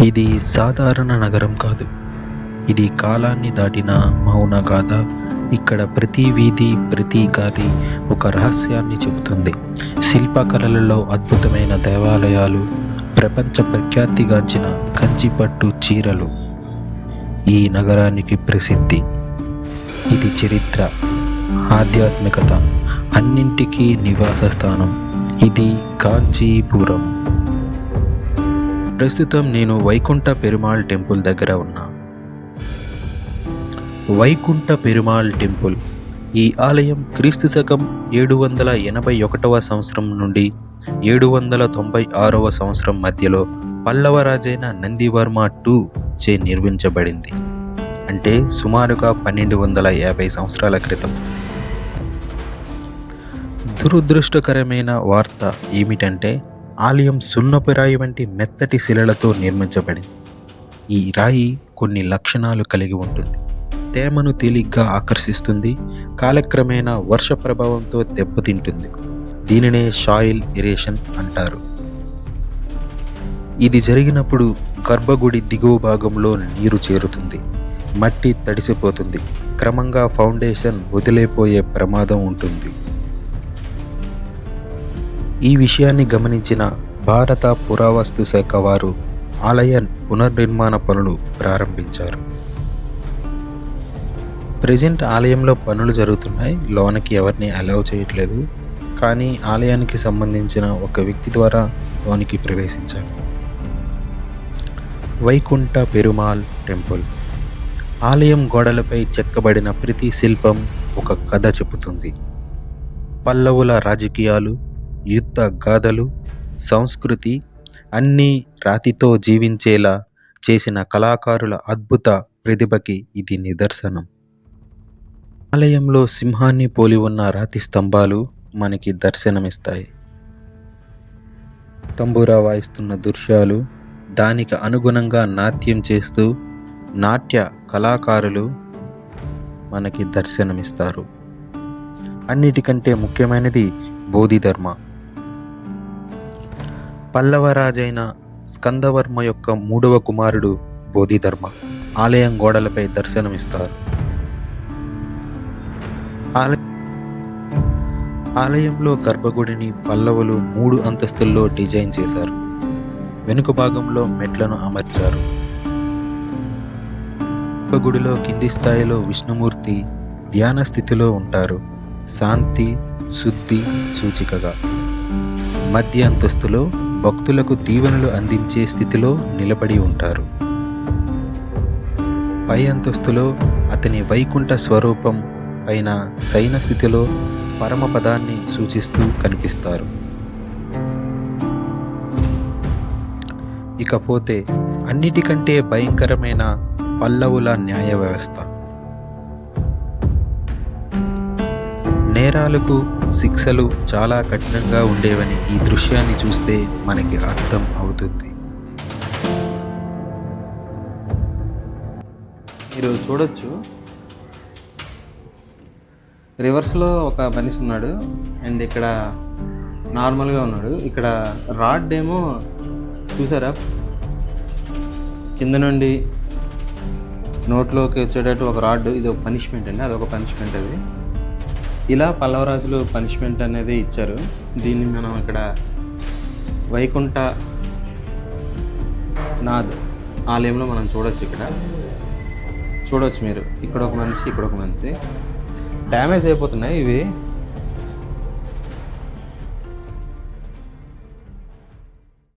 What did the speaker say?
ఇది సాధారణ నగరం కాదు. ఇది కాలాన్ని దాటిన మౌన గాథ. ఇక్కడ ప్రతి వీధి, ప్రతి గాలి ఒక రహస్యాన్ని చెబుతుంది. శిల్పకళలలో అద్భుతమైన దేవాలయాలు, ప్రపంచ ప్రఖ్యాతిగాంచిన కంచిపట్టు చీరలు ఈ నగరానికి ప్రసిద్ధి. ఇది చరిత్ర, ఆధ్యాత్మికత అన్నింటికీ నివాస స్థానం. ఇది కాంచీపురం. ప్రస్తుతం నేను వైకుంఠ పెరుమాళ్ టెంపుల్ దగ్గర ఉన్నా. వైకుంఠ పెరుమాళ్ టెంపుల్ ఈ ఆలయం క్రీస్తు శకం 781వ సంవత్సరం నుండి 796వ సంవత్సరం మధ్యలో పల్లవ రాజైన నందివర్మ II చే నిర్మించబడింది. అంటే సుమారుగా 1250 సంవత్సరాల క్రితం. దురదృష్టకరమైన వార్త ఏమిటంటే ఆలయం సున్నపు రాయి వంటి మెత్తటి శిలలతో నిర్మించబడింది. ఈ రాయి కొన్ని లక్షణాలు కలిగి ఉంటుంది. తేమను తేలిగ్గా ఆకర్షిస్తుంది, కాలక్రమేణా వర్ష ప్రభావంతో దెబ్బతింటుంది. దీనినే సాయిల్ ఎరేషన్ అంటారు. ఇది జరిగినప్పుడు గర్భగుడి దిగువ భాగంలో నీరు చేరుతుంది, మట్టి తడిసిపోతుంది, క్రమంగా ఫౌండేషన్ వదిలేపోయే ప్రమాదం ఉంటుంది. ఈ విషయాన్ని గమనించిన భారత పురావస్తు శాఖ వారు ఆలయ పునర్నిర్మాణ పనులు ప్రారంభించారు. ప్రజెంట్ ఆలయంలో పనులు జరుగుతున్నాయి. లోనికి ఎవరిని అలౌ చేయట్లేదు. కానీ ఆలయానికి సంబంధించిన ఒక వ్యక్తి ద్వారా లోనికి ప్రవేశించారు. వైకుంఠ పెరుమాళ్ టెంపుల్ ఆలయం గోడలపై చెక్కబడిన ప్రతి శిల్పం ఒక కథ చెబుతుంది. పల్లవుల రాజకీయాలు, యుద్ధ గాథలు, సంస్కృతి అన్నీ రాతితో జీవించేలా చేసిన కళాకారుల అద్భుత ప్రతిభకి ఇది నిదర్శనం. ఆలయంలో సింహాన్ని పోలి ఉన్న రాతి స్తంభాలు మనకి దర్శనమిస్తాయి. తంబూరా వాయిస్తున్న దృశ్యాలు, దానికి అనుగుణంగా నాట్యం చేస్తూ నాట్య కళాకారులు మనకి దర్శనమిస్తారు. అన్నిటికంటే ముఖ్యమైనది బోధిధర్మ. పల్లవరాజైన స్కందవర్మ యొక్క 3వ కుమారుడు బోధిధర్మ ఆలయం గోడలపై దర్శనమిస్తారు. ఆలయంలో గర్భగుడిని పల్లవులు 3 అంతస్తుల్లో డిజైన్ చేశారు. వెనుక భాగంలో మెట్లను అమర్చారు. గర్భగుడిలో కింది స్థాయిలో విష్ణుమూర్తి ధ్యాన స్థితిలో ఉంటారు, శాంతి శుద్ధి సూచికగా. మధ్య అంతస్తులో భక్తులకు దీవెనలు అందించే స్థితిలో నిలబడి ఉంటారు. పై అంతస్తులో అతని వైకుంఠ స్వరూపం పైన శయన స్థితిలో పరమపదాన్ని సూచిస్తూ కనిపిస్తారు. ఇకపోతే అన్నిటికంటే భయంకరమైన పల్లవుల న్యాయ వ్యవస్థ. నేరాలకు శిక్షలు చాలా కఠినంగా ఉండేవని ఈ దృశ్యాన్ని చూస్తే మనకి అర్థం అవుతుంది. మీరు చూడొచ్చు, రివర్స్లో ఒక మనిషి ఉన్నాడు అండ్ ఇక్కడ నార్మల్గా ఉన్నాడు. ఇక్కడ రాడ్ ఏమో చూసారా, కింద నుండి నోట్లోకి వచ్చేటట్టు ఒక రాడ్. ఇది ఒక పనిష్మెంట్ అండి, అదొక పనిష్మెంట్. అది ఇలా పల్లవరాజులు పనిష్మెంట్ అనేది ఇచ్చారు. దీన్ని మనం ఇక్కడ వైకుంఠ నాథ్ ఆలయంలో మనం చూడొచ్చు. ఇక్కడ చూడవచ్చు మీరు, ఇక్కడ ఒక మనిషి, ఇక్కడ ఒక మనిషి. డ్యామేజ్ అయిపోతున్నాయి ఇవి.